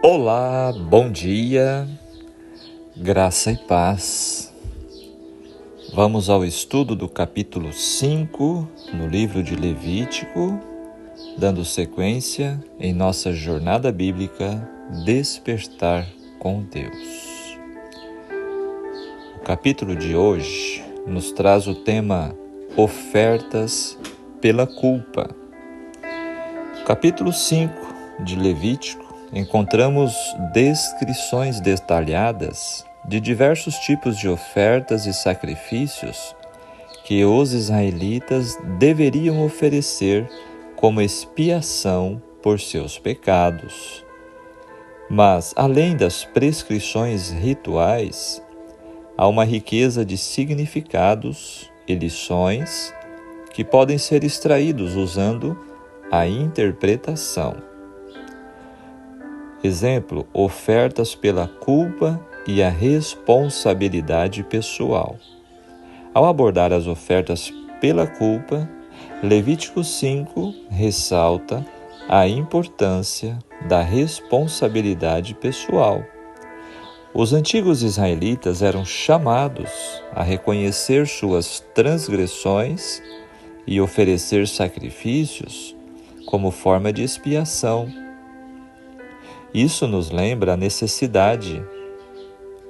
Olá, bom dia, graça e paz. Vamos ao estudo do capítulo 5 no livro de Levítico, dando sequência em nossa jornada bíblica Despertar com Deus. O capítulo de hoje nos traz o tema Ofertas pela culpa. No capítulo 5 de Levítico, encontramos descrições detalhadas de diversos tipos de ofertas e sacrifícios que os israelitas deveriam oferecer como expiação por seus pecados. Mas, além das prescrições rituais, há uma riqueza de significados e lições que podem ser extraídos usando a interpretação. Exemplo, ofertas pela culpa e a responsabilidade pessoal. Ao abordar as ofertas pela culpa, Levítico 5 ressalta a importância da responsabilidade pessoal. Os antigos israelitas eram chamados a reconhecer suas transgressões e oferecer sacrifícios como forma de expiação. Isso nos lembra a necessidade,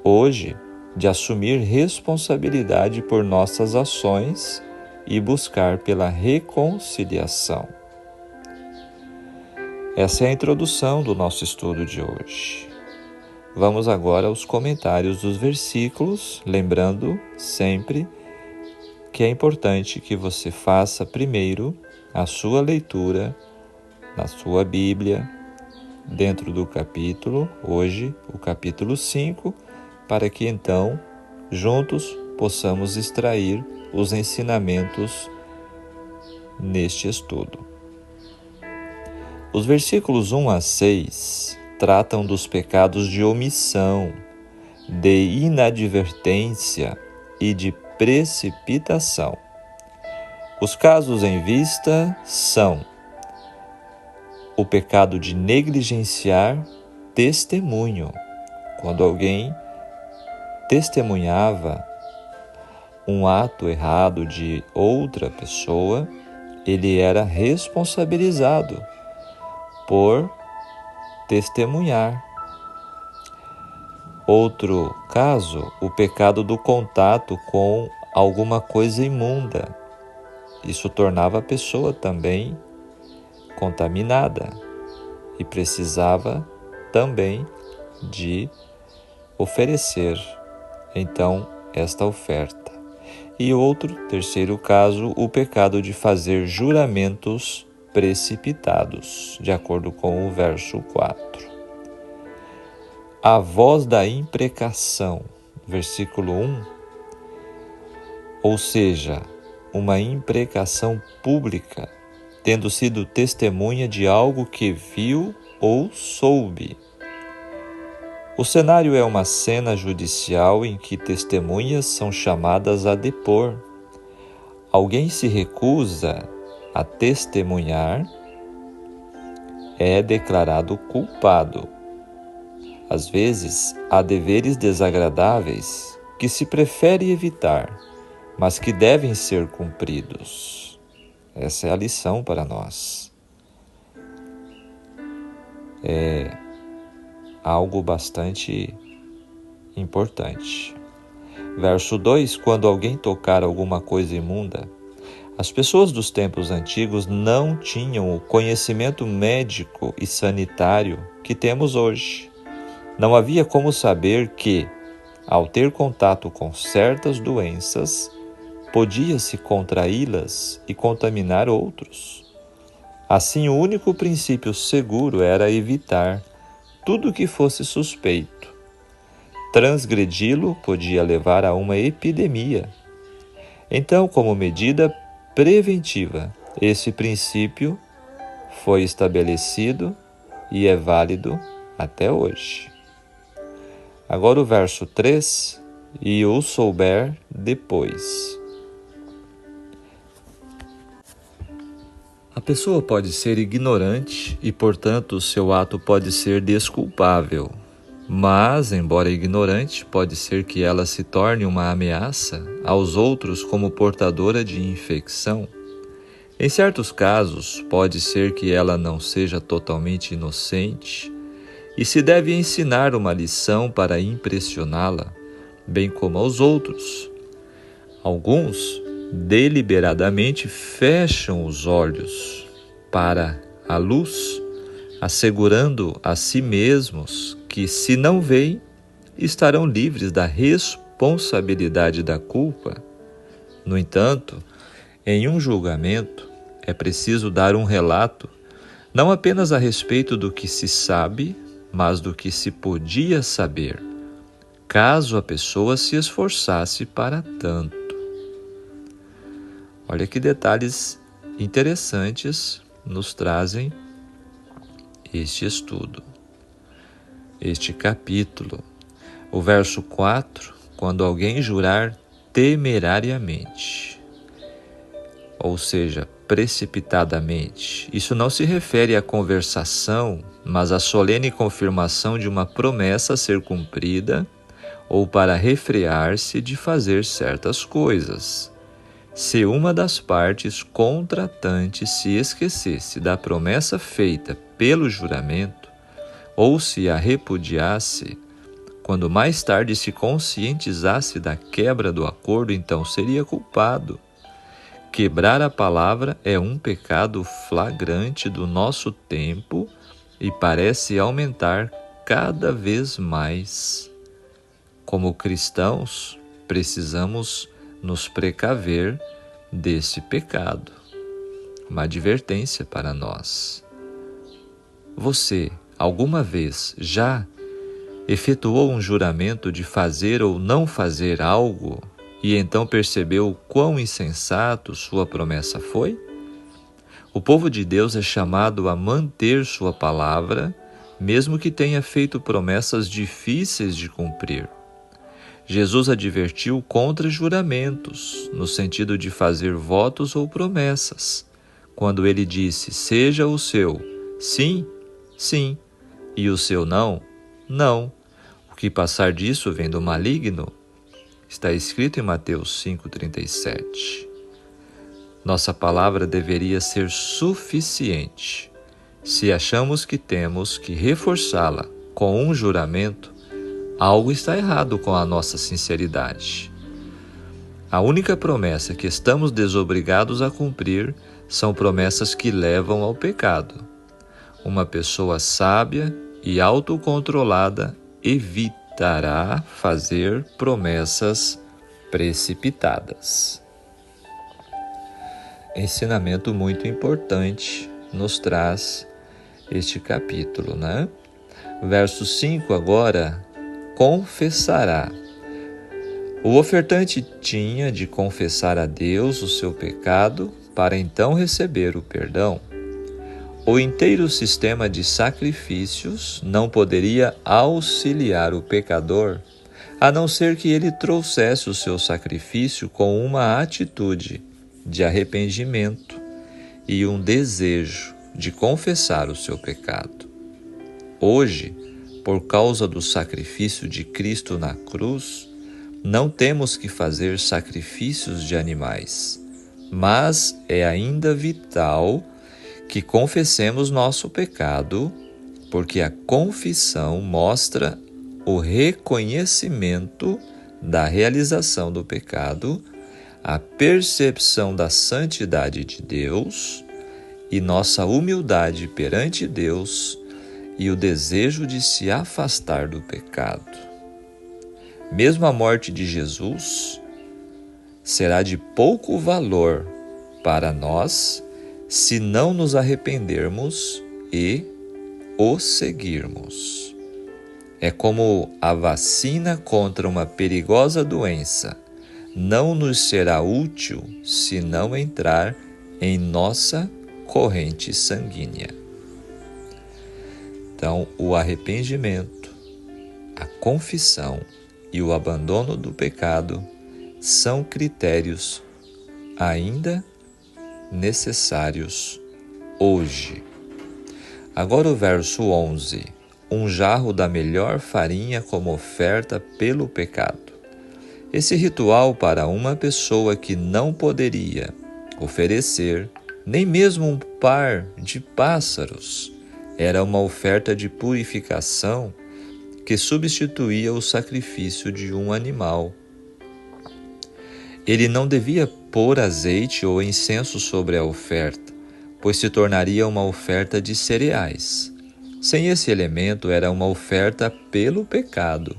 hoje, de assumir responsabilidade por nossas ações e buscar pela reconciliação. Essa é a introdução do nosso estudo de hoje. Vamos agora aos comentários dos versículos, lembrando sempre que é importante que você faça primeiro a sua leitura na sua Bíblia, dentro do capítulo, hoje, o capítulo 5, para que então, juntos, possamos extrair os ensinamentos neste estudo. Os versículos 1 a 6 tratam dos pecados de omissão, de inadvertência e de precipitação. Os casos em vista são o pecado de negligenciar testemunho. Quando alguém testemunhava um ato errado de outra pessoa, ele era responsabilizado por testemunhar. Outro caso, o pecado do contato com alguma coisa imunda. Isso tornava a pessoa também contaminada e precisava também de oferecer, então, esta oferta. E outro, terceiro caso, o pecado de fazer juramentos precipitados, de acordo com o verso 4. A voz da imprecação, versículo 1, ou seja, uma imprecação pública, tendo sido testemunha de algo que viu ou soube. O cenário é uma cena judicial em que testemunhas são chamadas a depor. Alguém se recusa a testemunhar, é declarado culpado. Às vezes, há deveres desagradáveis que se prefere evitar, mas que devem ser cumpridos. Essa é a lição para nós. É algo bastante importante. Verso 2, quando alguém tocar alguma coisa imunda, as pessoas dos tempos antigos não tinham o conhecimento médico e sanitário que temos hoje. Não havia como saber que, ao ter contato com certas doenças, podia-se contraí-las e contaminar outros. Assim, o único princípio seguro era evitar tudo que fosse suspeito. Transgredi-lo podia levar a uma epidemia. Então, como medida preventiva, esse princípio foi estabelecido e é válido até hoje. Agora o verso 3, e o souber depois. A pessoa pode ser ignorante e, portanto, seu ato pode ser desculpável. Mas, embora ignorante, pode ser que ela se torne uma ameaça aos outros como portadora de infecção. Em certos casos, pode ser que ela não seja totalmente inocente e se deve ensinar uma lição para impressioná-la, bem como aos outros. Alguns deliberadamente fecham os olhos para a luz, assegurando a si mesmos que, se não veem, estarão livres da responsabilidade da culpa. No entanto, em um julgamento, é preciso dar um relato, não apenas a respeito do que se sabe, mas do que se podia saber, caso a pessoa se esforçasse para tanto. Olha que detalhes interessantes nos trazem este estudo, este capítulo. O verso 4, quando alguém jurar temerariamente, ou seja, precipitadamente. Isso não se refere à conversação, mas à solene confirmação de uma promessa a ser cumprida ou para refrear-se de fazer certas coisas. Se uma das partes contratantes se esquecesse da promessa feita pelo juramento, ou se a repudiasse, quando mais tarde se conscientizasse da quebra do acordo, então seria culpado. Quebrar a palavra é um pecado flagrante do nosso tempo e parece aumentar cada vez mais. Como cristãos, precisamos nos precaver desse pecado. Uma advertência para nós. Você, alguma vez, já efetuou um juramento de fazer ou não fazer algo e então percebeu o quão insensato sua promessa foi? O povo de Deus é chamado a manter sua palavra, mesmo que tenha feito promessas difíceis de cumprir. Jesus advertiu contra juramentos, no sentido de fazer votos ou promessas, quando ele disse: seja o seu sim, sim, e o seu não, não. O que passar disso vem do maligno. Está escrito em Mateus 5,37. Nossa palavra deveria ser suficiente. Se achamos que temos que reforçá-la com um juramento, algo está errado com a nossa sinceridade. A única promessa que estamos desobrigados a cumprir são promessas que levam ao pecado. Uma pessoa sábia e autocontrolada evitará fazer promessas precipitadas. Ensinamento muito importante nos traz este capítulo, né? Verso 5 agora, confessará. O ofertante tinha de confessar a Deus o seu pecado para então receber o perdão. O inteiro sistema de sacrifícios não poderia auxiliar o pecador, a não ser que ele trouxesse o seu sacrifício com uma atitude de arrependimento e um desejo de confessar o seu pecado. Hoje, por causa do sacrifício de Cristo na cruz, não temos que fazer sacrifícios de animais, mas é ainda vital que confessemos nosso pecado, porque a confissão mostra o reconhecimento da realização do pecado, a percepção da santidade de Deus e nossa humildade perante Deus e o desejo de se afastar do pecado. Mesmo a morte de Jesus será de pouco valor para nós se não nos arrependermos e o seguirmos. É como a vacina contra uma perigosa doença. Não nos será útil se não entrar em nossa corrente sanguínea. Então, o arrependimento, a confissão e o abandono do pecado são critérios ainda necessários hoje. Agora o verso 11. Um jarro da melhor farinha como oferta pelo pecado. Esse ritual para uma pessoa que não poderia oferecer nem mesmo um par de pássaros era uma oferta de purificação que substituía o sacrifício de um animal. Ele não devia pôr azeite ou incenso sobre a oferta, pois se tornaria uma oferta de cereais. Sem esse elemento, era uma oferta pelo pecado.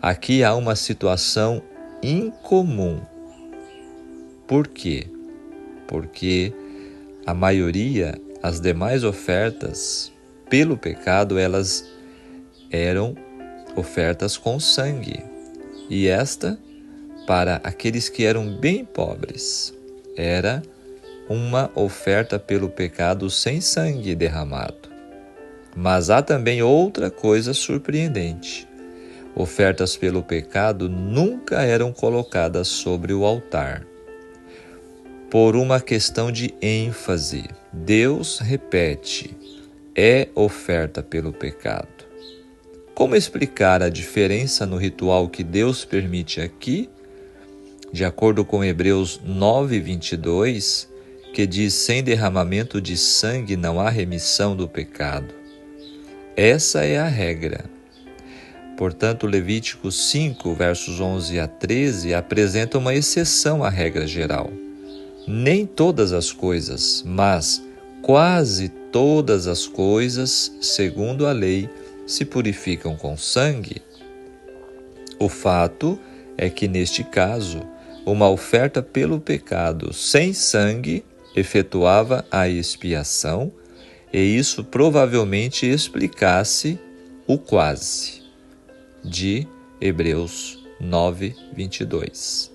Aqui há uma situação incomum. Por quê? Porque a maioria, as demais ofertas pelo pecado, elas eram ofertas com sangue. E esta, para aqueles que eram bem pobres, era uma oferta pelo pecado sem sangue derramado. Mas há também outra coisa surpreendente. Ofertas pelo pecado nunca eram colocadas sobre o altar. Por uma questão de ênfase, Deus repete, é oferta pelo pecado. Como explicar a diferença no ritual que Deus permite aqui? De acordo com Hebreus 9:22, que diz, sem derramamento de sangue não há remissão do pecado. Essa é a regra. Portanto, Levítico 5, versos 11 a 13, apresenta uma exceção à regra geral. Nem todas as coisas, mas quase todas as coisas, segundo a lei, se purificam com sangue. O fato é que, neste caso, uma oferta pelo pecado sem sangue efetuava a expiação, e isso provavelmente explicasse o quase de Hebreus 9:22.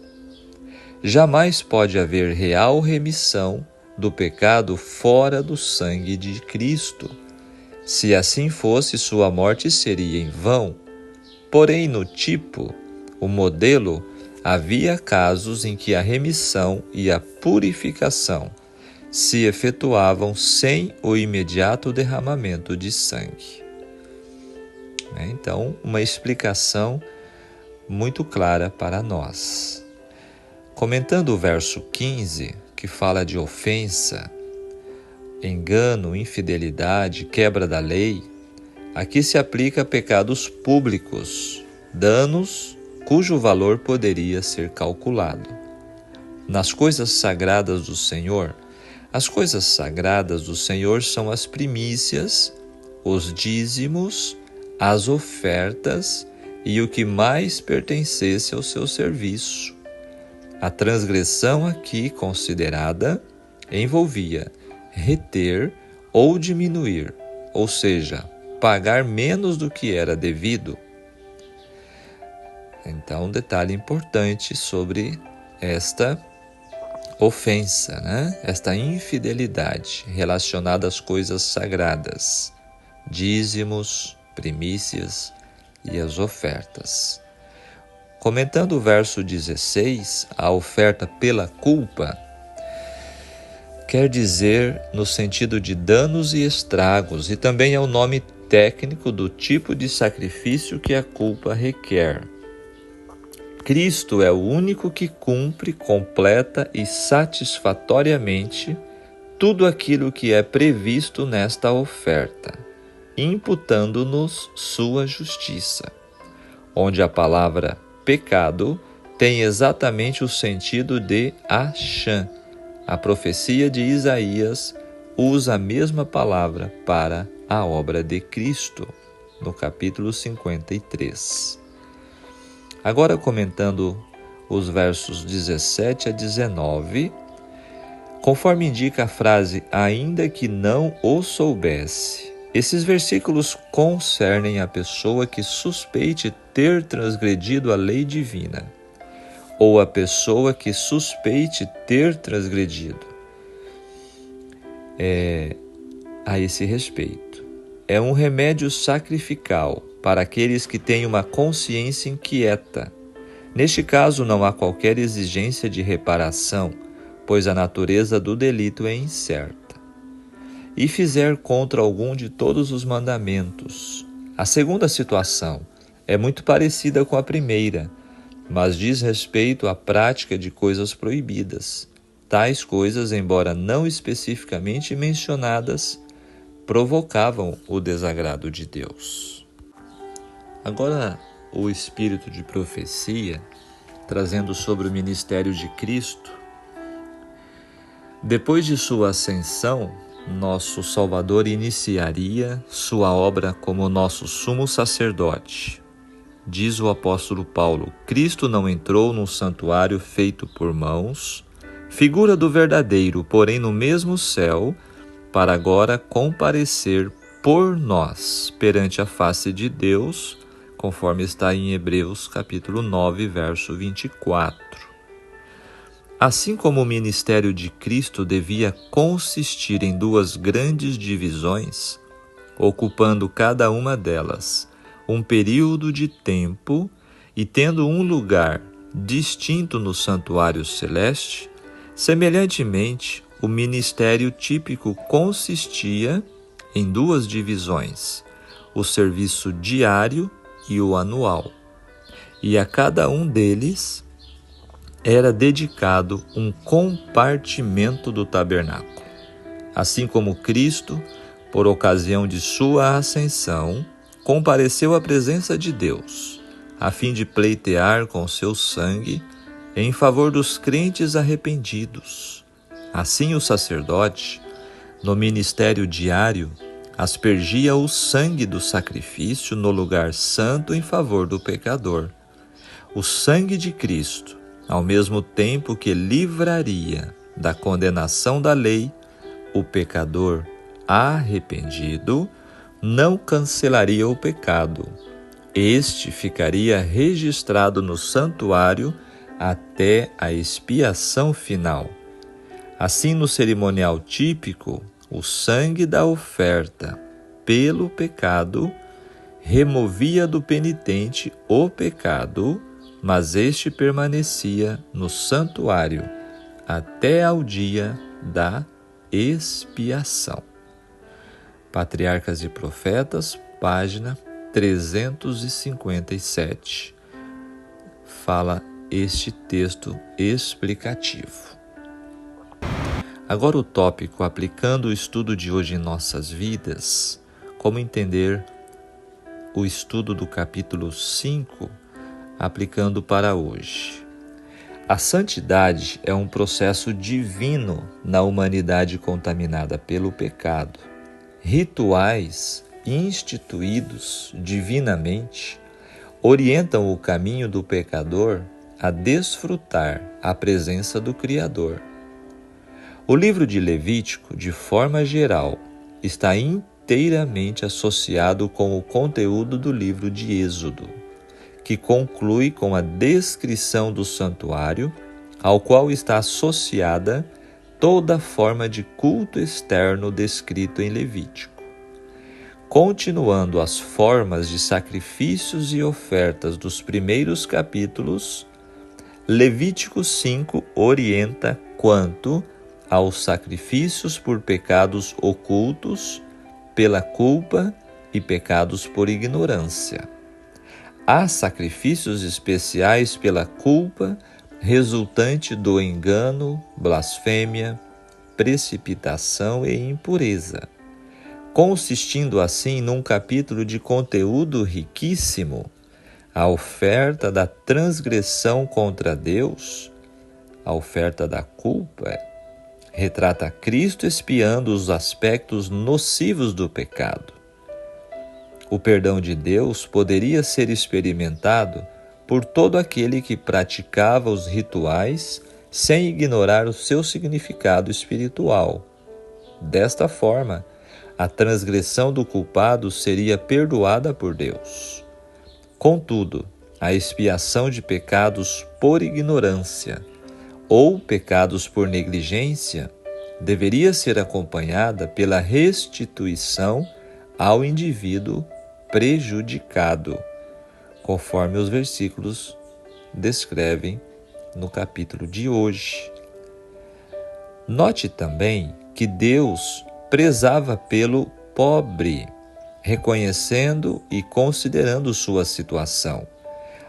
Jamais pode haver real remissão do pecado fora do sangue de Cristo. Se assim fosse, sua morte seria em vão. Porém, no tipo, o modelo, havia casos em que a remissão e a purificação se efetuavam sem o imediato derramamento de sangue. Então, uma explicação muito clara para nós. Comentando o verso 15, que fala de ofensa, engano, infidelidade, quebra da lei, aqui se aplica a pecados públicos, danos cujo valor poderia ser calculado. Nas coisas sagradas do Senhor, as coisas sagradas do Senhor são as primícias, os dízimos, as ofertas e o que mais pertencesse ao seu serviço. A transgressão aqui considerada envolvia reter ou diminuir, ou seja, pagar menos do que era devido. Então, um detalhe importante sobre esta ofensa, esta infidelidade relacionada às coisas sagradas, dízimos, primícias e as ofertas. Comentando o verso 16, a oferta pela culpa quer dizer no sentido de danos e estragos, e também é o nome técnico do tipo de sacrifício que a culpa requer. Cristo é o único que cumpre, completa e satisfatoriamente tudo aquilo que é previsto nesta oferta, imputando-nos sua justiça, onde a palavra pecado tem exatamente o sentido de Achã. A profecia de Isaías usa a mesma palavra para a obra de Cristo, no capítulo 53. Agora, comentando os versos 17 a 19, conforme indica a frase, ainda que não o soubesse, esses versículos concernem a pessoa que suspeite ter transgredido a lei divina, ou a pessoa que suspeite ter transgredido. A esse respeito, é um remédio sacrificial para aqueles que têm uma consciência inquieta. Neste caso, não há qualquer exigência de reparação, pois a natureza do delito é incerta. e fizer contra algum de todos os mandamentos. A segunda situação é muito parecida com a primeira, mas diz respeito à prática de coisas proibidas. Tais coisas, embora não especificamente mencionadas, provocavam o desagrado de Deus. Agora, o espírito de profecia, trazendo sobre o ministério de Cristo. Depois de sua ascensão, nosso Salvador iniciaria sua obra como nosso sumo sacerdote. Diz o apóstolo Paulo: Cristo não entrou num santuário feito por mãos, figura do verdadeiro, porém no mesmo céu, para agora comparecer por nós perante a face de Deus, conforme está em Hebreus capítulo 9, verso 24. Assim como o ministério de Cristo devia consistir em duas grandes divisões, ocupando cada uma delas um período de tempo e tendo um lugar distinto no santuário celeste, semelhantemente, o ministério típico consistia em duas divisões, o serviço diário e o anual, e a cada um deles era dedicado um compartimento do tabernáculo. Assim como Cristo, por ocasião de sua ascensão, compareceu à presença de Deus, a fim de pleitear com seu sangue em favor dos crentes arrependidos. Assim o sacerdote, no ministério diário, aspergia o sangue do sacrifício no lugar santo em favor do pecador. O sangue de Cristo, ao mesmo tempo que livraria da condenação da lei o pecador arrependido, não cancelaria o pecado. Este ficaria registrado no santuário até a expiação final. Assim, no cerimonial típico, o sangue da oferta pelo pecado removia do penitente o pecado, mas este permanecia no santuário até ao dia da expiação. Patriarcas e Profetas, página 357. Fala este texto explicativo. Agora o tópico, aplicando o estudo de hoje em nossas vidas, como entender o estudo do capítulo 5, aplicando para hoje. A santidade é um processo divino na humanidade contaminada pelo pecado. Rituais instituídos divinamente orientam o caminho do pecador a desfrutar a presença do Criador. O livro de Levítico, de forma geral, está inteiramente associado com o conteúdo do livro de Êxodo, que conclui com a descrição do santuário, ao qual está associada toda forma de culto externo descrito em Levítico. Continuando as formas de sacrifícios e ofertas dos primeiros capítulos, Levítico 5 orienta quanto aos sacrifícios por pecados ocultos, pela culpa e pecados por ignorância. Há sacrifícios especiais pela culpa resultante do engano, blasfêmia, precipitação e impureza, consistindo assim num capítulo de conteúdo riquíssimo. A oferta da transgressão contra Deus, a oferta da culpa, retrata Cristo expiando os aspectos nocivos do pecado. O perdão de Deus poderia ser experimentado por todo aquele que praticava os rituais sem ignorar o seu significado espiritual. Desta forma, a transgressão do culpado seria perdoada por Deus. Contudo, a expiação de pecados por ignorância ou pecados por negligência deveria ser acompanhada pela restituição ao indivíduo prejudicado, conforme os versículos descrevem no capítulo de hoje. Note também que Deus prezava pelo pobre, reconhecendo e considerando sua situação.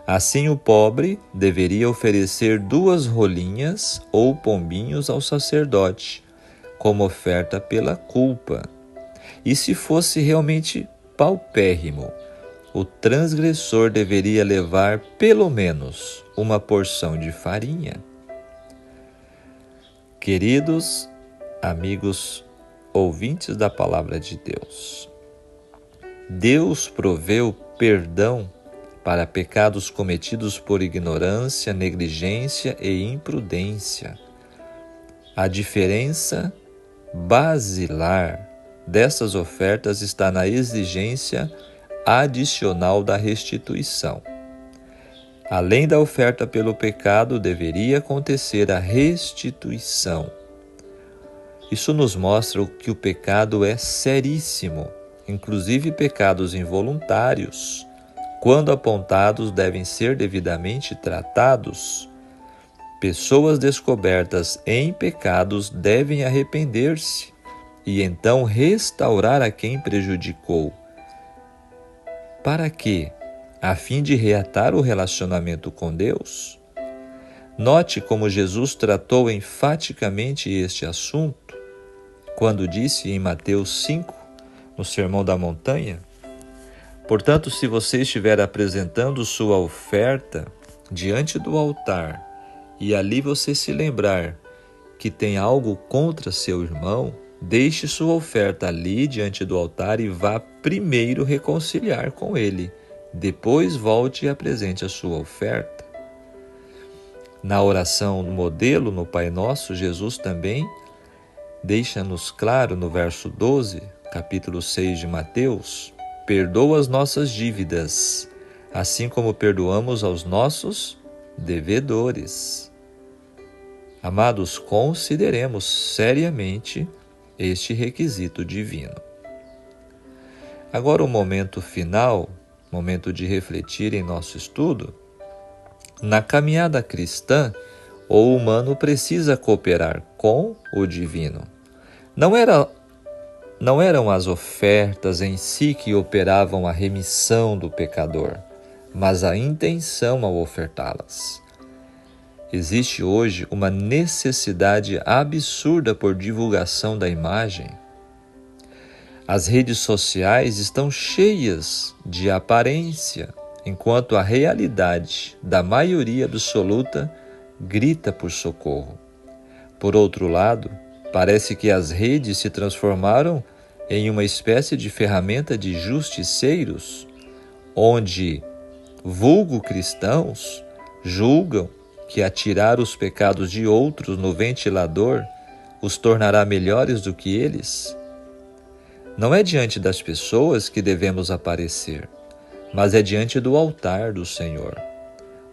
Assim, o pobre deveria oferecer 2 rolinhas ou pombinhos ao sacerdote, como oferta pela culpa. E se fosse realmente paupérrimo, o transgressor deveria levar pelo menos uma porção de farinha. Queridos amigos ouvintes da Palavra de Deus, Deus proveu perdão para pecados cometidos por ignorância, negligência e imprudência. A diferença basilar dessas ofertas está na exigência adicional da restituição. Além da oferta pelo pecado, deveria acontecer a restituição. Isso nos mostra que o pecado é seríssimo, inclusive pecados involuntários, quando apontados, devem ser devidamente tratados. Pessoas descobertas em pecados devem arrepender-se e então restaurar a quem prejudicou. Para quê? A fim de reatar o relacionamento com Deus? Note como Jesus tratou enfaticamente este assunto quando disse em Mateus 5, no Sermão da Montanha: portanto, se você estiver apresentando sua oferta diante do altar e ali você se lembrar que tem algo contra seu irmão, deixe sua oferta ali diante do altar e vá primeiro reconciliar com ele. Depois volte e apresente a sua oferta. Na oração modelo no Pai Nosso, Jesus também deixa-nos claro no verso 12, capítulo 6 de Mateus: perdoa as nossas dívidas, assim como perdoamos aos nossos devedores. Amados, consideremos seriamente este requisito divino. Agora o momento final, momento de refletir em nosso estudo. Na caminhada cristã, o humano precisa cooperar com o divino. Não eram as ofertas em si que operavam a remissão do pecador, mas a intenção ao ofertá-las. Existe hoje uma necessidade absurda por divulgação da imagem. As redes sociais estão cheias de aparência, enquanto a realidade da maioria absoluta grita por socorro. Por outro lado, parece que as redes se transformaram em uma espécie de ferramenta de justiceiros, onde vulgo cristãos julgam que atirar os pecados de outros no ventilador os tornará melhores do que eles. Não é diante das pessoas que devemos aparecer, mas é diante do altar do Senhor,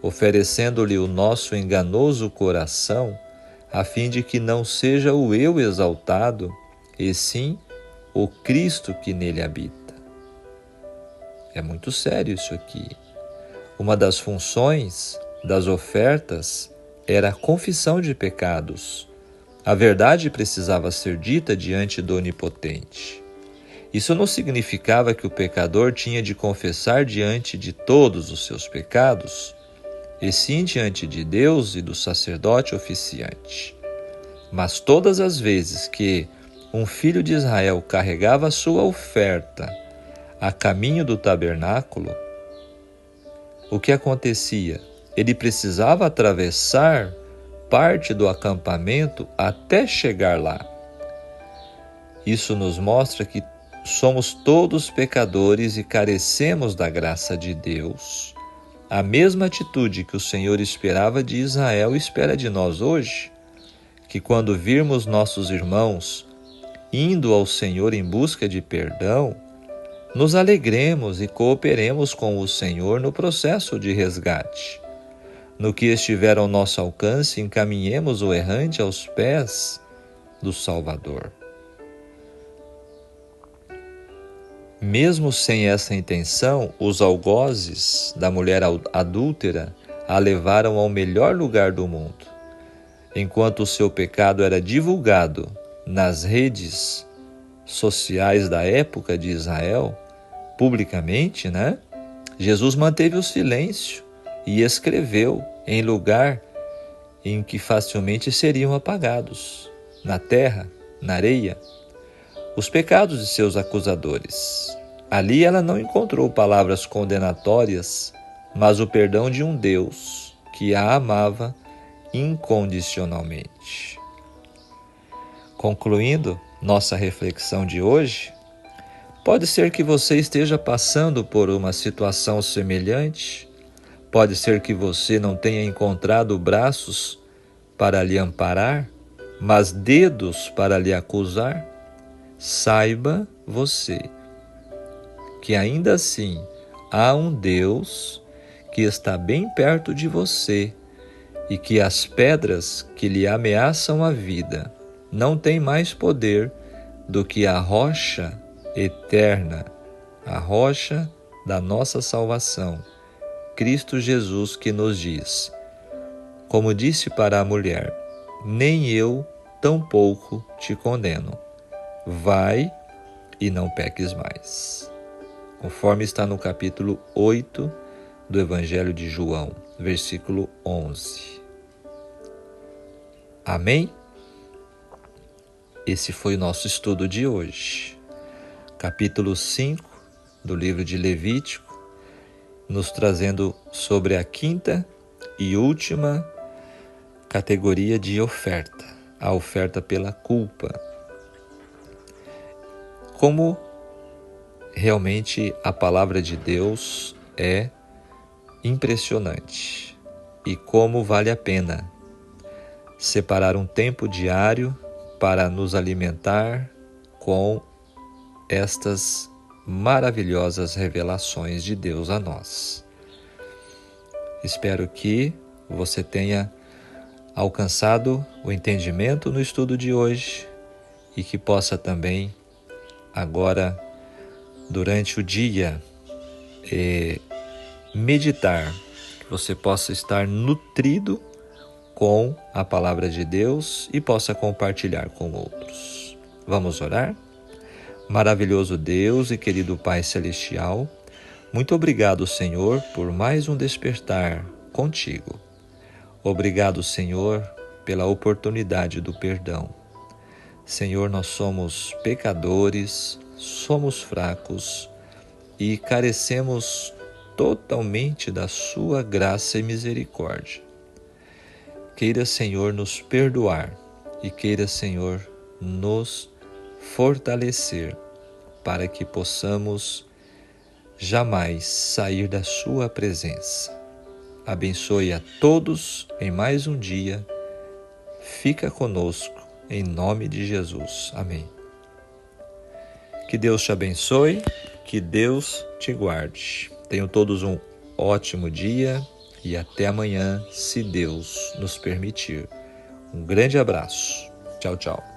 oferecendo-lhe o nosso enganoso coração, a fim de que não seja o eu exaltado, e sim o Cristo que nele habita. É muito sério isso aqui. Uma das funções das ofertas era a confissão de pecados. A verdade precisava ser dita diante do Onipotente. Isso não significava que o pecador tinha de confessar diante de todos os seus pecados, e sim diante de Deus e do sacerdote oficiante. Mas todas as vezes que um filho de Israel carregava a sua oferta a caminho do tabernáculo, o que acontecia? Ele precisava atravessar parte do acampamento até chegar lá. Isso nos mostra que somos todos pecadores e carecemos da graça de Deus. A mesma atitude que o Senhor esperava de Israel espera de nós hoje, que quando virmos nossos irmãos indo ao Senhor em busca de perdão, nos alegremos e cooperemos com o Senhor no processo de resgate. No que estiver ao nosso alcance, encaminhemos o errante aos pés do Salvador. Mesmo sem essa intenção, os algozes da mulher adúltera a levaram ao melhor lugar do mundo. Enquanto o seu pecado era divulgado nas redes sociais da época de Israel, publicamente, né? Jesus manteve o silêncio e escreveu em lugar em que facilmente seriam apagados, na terra, na areia, os pecados de seus acusadores. Ali ela não encontrou palavras condenatórias, mas o perdão de um Deus que a amava incondicionalmente. Concluindo nossa reflexão de hoje, pode ser que você esteja passando por uma situação semelhante, pode ser que você não tenha encontrado braços para lhe amparar, mas dedos para lhe acusar. Saiba você que ainda assim há um Deus que está bem perto de você e que as pedras que lhe ameaçam a vida não têm mais poder do que a rocha eterna, a rocha da nossa salvação, Cristo Jesus, que nos diz, como disse para a mulher, nem eu tampouco te condeno. Vai e não peques mais. Conforme está no capítulo 8 do Evangelho de João, versículo 11. Amém? Esse foi o nosso estudo de hoje. Capítulo 5 do livro de Levítico, nos trazendo sobre a quinta e última categoria de oferta, a oferta pela culpa. Como realmente a palavra de Deus é impressionante e como vale a pena separar um tempo diário para nos alimentar com estas maravilhosas revelações de Deus a nós. Espero que você tenha alcançado o entendimento no estudo de hoje e que possa também agora, durante o dia, meditar, que você possa estar nutrido com a palavra de Deus e possa compartilhar com outros. Vamos orar? Maravilhoso Deus e querido Pai Celestial, muito obrigado, Senhor, por mais um despertar contigo. Obrigado, Senhor, pela oportunidade do perdão. Senhor, nós somos pecadores, somos fracos e carecemos totalmente da sua graça e misericórdia. Queira, Senhor, nos perdoar e queira, Senhor, nos fortalecer para que possamos jamais sair da sua presença. Abençoe a todos em mais um dia. Fica conosco, em nome de Jesus. Amém. Que Deus te abençoe, que Deus te guarde. Tenham todos um ótimo dia e até amanhã, se Deus nos permitir. Um grande abraço. Tchau, tchau.